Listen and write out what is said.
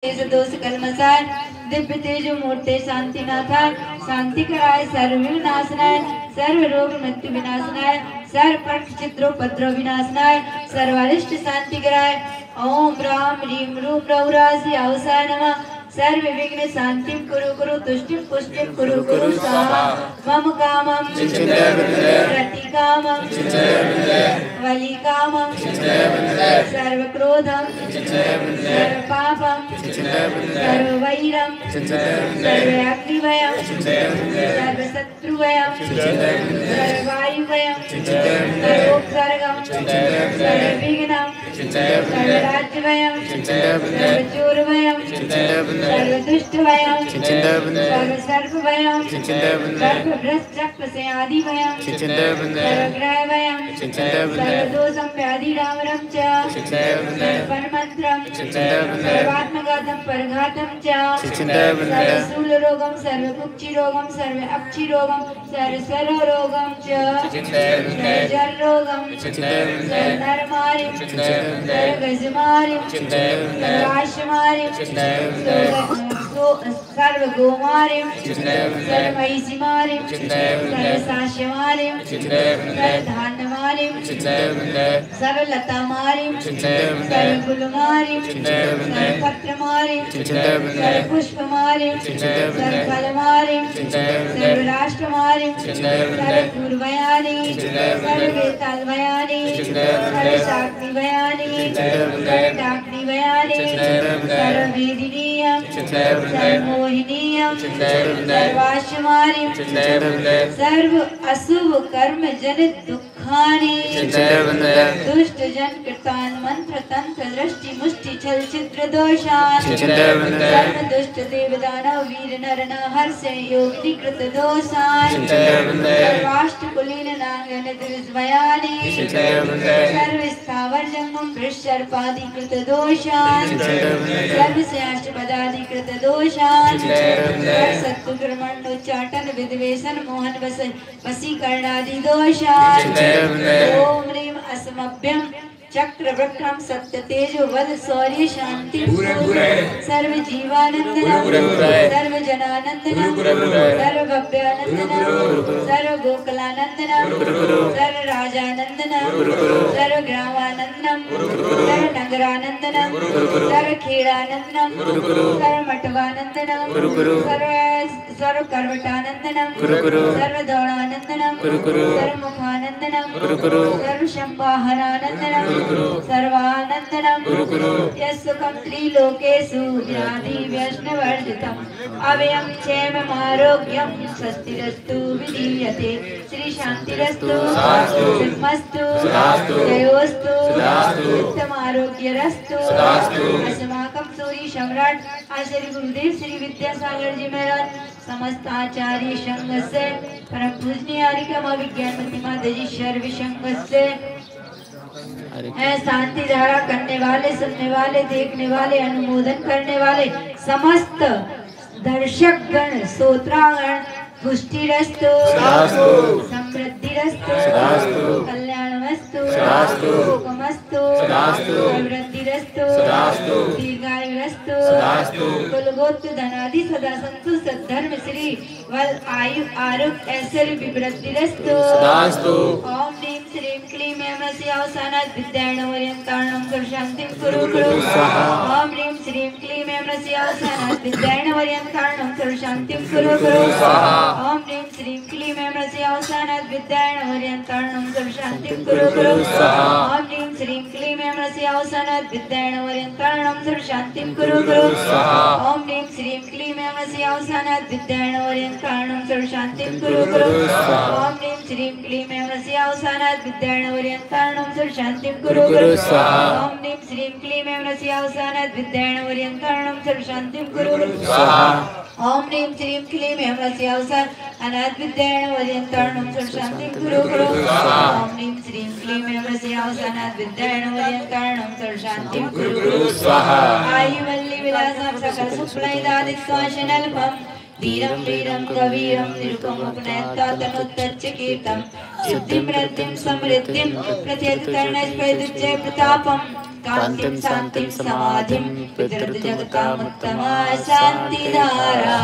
तेज दोष कलमसाय दिव्य तेज मूर्ते शांतिनाथाय शांति कराय सर्व विनाशनाय सर्व रोग मृत्यु विनाशनाय सर्व पंच चित्रोपद्रव विनाशनाय सर्वारिष्ट शांति कराय ओम राम ह्रीम रूम रौरासी अवसाय नमः सर्व विघ्न शांतिं कुरु कुरु तुष्टिं पुष्टिं कुरु कुरु स्वाहा मम कामं प्रति कामं वली कामं सर्व क्रोधं सर्व पापं सर्व वैरं सर्व अग्निभयं सर्व शत्रुभयं सर्व वायुभयं सर्वोपसर्गं सर्व विघ्नं सर्व राज्यभयं सर्व चोरभयं सर्व दुष्ट भयं सर्व सर्प भयं सर्व भ्रष्ट चक्र आदि भयं सर्व ग्रह भयं सर्व दोषं व्याधि रामरं च सर्व मंत्रं सर्वात्मघातं परघातं च सर्व स्थूल रोगं सर्व कुक्षि रोगं सर्व अक्षि रोगं सर्व सर्व रोगं च सर्व जल रोगं सर्व नरमारिं सर्व गजमारिं सर्व आशमारिं सर्व गोमारिं सर्व महिषिमारिं सर्व साश्यमारिं सर्व धान्यमारिं सर्व लतामारिं सर्व गुलमारिं सर्व पत्रमारिं सर्व पुष्पमारिं सर्व फलमारिं सर्व राष्ट्रमारिं सर्व पूर्वयानि सर्व वेतालवयानि सर्व शाक्निवयानि सर्व डाक्निवयानि सर्व वेदिनीयं सर्वमोहिनीयं सर्वाश्मारिं सर्व अशुभ कर्म जनित दुखानि दुष्ट जन कृतान मंत्र तंत्र दृष्टि मुष्टि छल छिद्र दोषान सर्व दुष्ट देव दानव वीर नर नाहर से योगिनी कृत दोषान सर्वाष्ट कुलीन नांगन दुर्भयानि सर्व स्थावर जंगम वृषर्पादि कृत दोषान सर्व से अष्टपदादि कृत दोषान सत्तु ब्रह्मण्डोच्चाटन विद्वेषण मोहन वशीकरणादि दोषान ओम ह्रीम असमभ्यम चक्र वक्रम सत्य तेजो वद शौर्य शांति सर्व जीवानंदनम सर्व जनानंदनम सर्व भव्यानंदनम सर्व गोकुलानंदनम सर्व राजानंदनम सर्व ग्रामानंदनम सर्व नगरानंदनम सर्व खेड़ानंदनम सर्व मठवानंदनम सर्व करवटानंदनम सर्व दौड़ानंदनम सर्व मुखानंदनम सर्व शंपाहरानंदनम सर्वानंदनम यस्सुखं त्रिलोकेषु व्याधि व्यसनवर्जितम् अव्ययं क्षेमम् आरोग्यं स्वस्तिरस्तु विधीयते श्री शांतिरस्तु सुखमस्तु जयोस्तु उत्तम आरोग्यरस्तु अस्माकं सूर्य सम्राट आचार्य गुरुदेव श्री विद्यासागर जी महाराज समस्त आचार्य संघ से परम पूजनीय आर्यकम विज्ञानमती माता जी सर्व संघ से शांति धारा करने वाले सुनने वाले देखने वाले अनुमोदन करने वाले समस्त दर्शक गण श्रोतागण पुष्टिरस्तु समृद्धिरस्तु कल्याणमस्तु सुखमस्तु समृद्धिरस्तु दीर्घायुरस्तु कुलगोत्र धनादि सदा संतु सद्धर्म श्री वल आयु आरोग्य ऐश्वर्य विवृद्धिरस्तु ओम ह्रीं श्रीं क्लीं ऐं अवसानात् विद्यायणवर्यन्तार्णं सर्वशान्तिं कुरु कुरु ओम ह्रीं श्रीं क्लीं ऐं अवसानात् विद्यायणवर्यन्तार्णं सर्वशान्तिं कुरु कुरु ओम ह्रीं श्रीं क्लीं ऐं अवसानात् विद्यायणवर्यन्तार्णं सर्वशान्तिं कुरु कुरु ओम ह्रीं श्रीं क्लीं ऐं अवसानात् विद्यायणवर्यन्तार्णं सर्वशान्तिं कुरु कुरु ओम ह्रीं श्रीं क्लीं ऐं अवसानात् विद्यायणवर्यन्तार्णं सर्वशान्तिं कुरु कुरु ओम ह्रीं श्रीं क्लीं ऐं अवसानात् विद्यायणवर्यन्तार्णं सर्वशान्तिं कुरु कुरु ओम ह्रीं श्रीं क्लीं ऐं अवसानात् विद्यायणवर्यन्तार्णं सर्वशान्तिं कुरु कुरु ओम ह्रीं श्रीं क्लीं ऐं अवसानात् विद्यायणवर्यन्तार्णं सर्वशान्तिं कुरु कुरु ओम ह्रीं श्रीं क्लीं ऐं अवसानात् विद्यायणवर्यन्तार्णं सर्वशान्तिं कुरु कुरु आयुवल्ली विलासं सकल सुप्लैदादित्वाशनल्पं धीरं वीरं कवीरं निरुपमुपनयत्वा तनुत्तच्च कीर्तं सिद्धिं वृद्धिं समृद्धिं प्रत्येतकर्णस्पैदुच्चै प्रतापं कांतिं शांतिं समाधिं पितृजगतामुत्तमा शांतिधारा